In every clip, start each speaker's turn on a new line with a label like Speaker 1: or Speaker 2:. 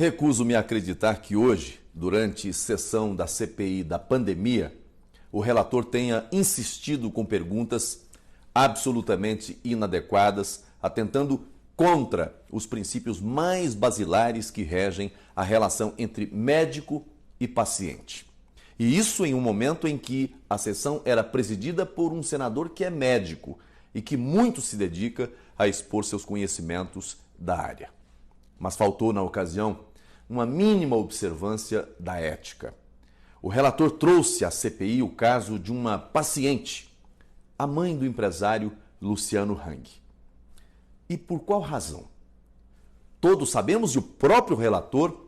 Speaker 1: Recuso-me a acreditar que hoje, durante sessão da CPI da pandemia, o relator tenha insistido com perguntas absolutamente inadequadas, atentando contra os princípios mais basilares que regem a relação entre médico e paciente. E isso em um momento em que a sessão era presidida por um senador que é médico e que muito se dedica a expor seus conhecimentos da área. Mas faltou, na ocasião, uma mínima observância da ética. O relator trouxe à CPI o caso de uma paciente, a mãe do empresário Luciano Hang. E por qual razão? Todos sabemos e o próprio relator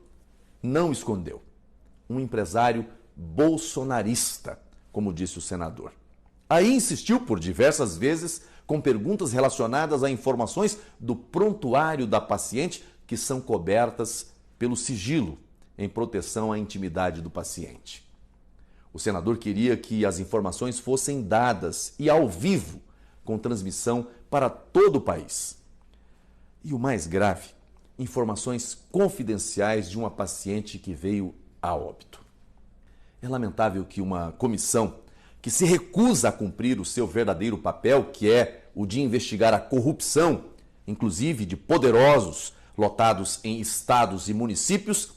Speaker 1: não escondeu. Um empresário bolsonarista, como disse o senador. Aí insistiu por diversas vezes com perguntas relacionadas a informações do prontuário da paciente que são cobertas pelo sigilo em proteção à intimidade do paciente. O senador queria que as informações fossem dadas e ao vivo, com transmissão para todo o país. E o mais grave, informações confidenciais de uma paciente que veio a óbito. É lamentável que uma comissão que se recusa a cumprir o seu verdadeiro papel, que é o de investigar a corrupção, inclusive de poderosos lotados em estados e municípios,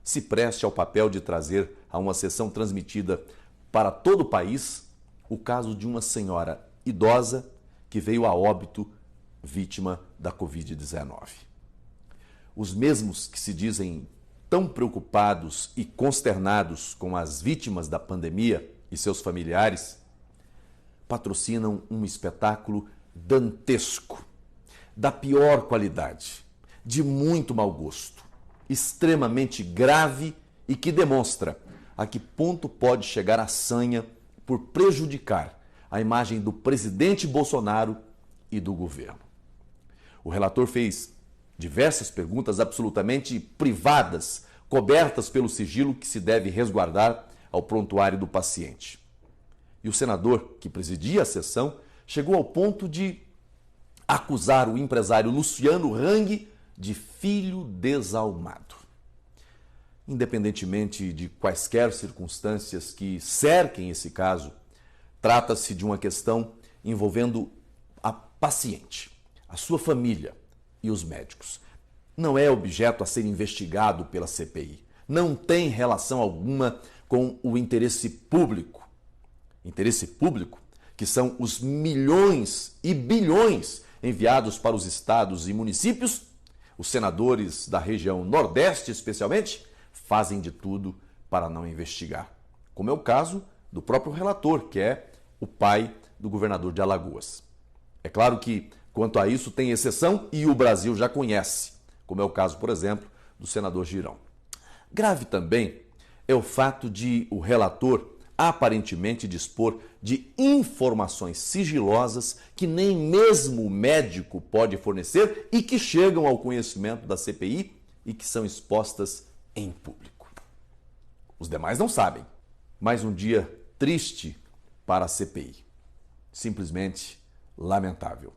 Speaker 1: se preste ao papel de trazer a uma sessão transmitida para todo o país o caso de uma senhora idosa que veio a óbito vítima da Covid-19. Os mesmos que se dizem tão preocupados e consternados com as vítimas da pandemia e seus familiares, patrocinam um espetáculo dantesco, da pior qualidade, de muito mau gosto, extremamente grave e que demonstra a que ponto pode chegar a sanha por prejudicar a imagem do presidente Bolsonaro e do governo. O relator fez diversas perguntas absolutamente privadas, cobertas pelo sigilo que se deve resguardar ao prontuário do paciente. E o senador, que presidia a sessão, chegou ao ponto de acusar o empresário Luciano Hang de filho desalmado. Independentemente de quaisquer circunstâncias que cerquem esse caso, trata-se de uma questão envolvendo a paciente, a sua família e os médicos. Não é objeto a ser investigado pela CPI. Não tem relação alguma com o interesse público. Interesse público, que são os milhões e bilhões enviados para os estados e municípios. Os senadores da região Nordeste, especialmente, fazem de tudo para não investigar. Como é o caso do próprio relator, que é o pai do governador de Alagoas. É claro que, quanto a isso, tem exceção e o Brasil já conhece, como é o caso, por exemplo, do senador Girão. Grave também é o fato de o relator aparentemente dispor de informações sigilosas que nem mesmo o médico pode fornecer e que chegam ao conhecimento da CPI e que são expostas em público. Os demais não sabem. Mais um dia triste para a CPI. Simplesmente lamentável.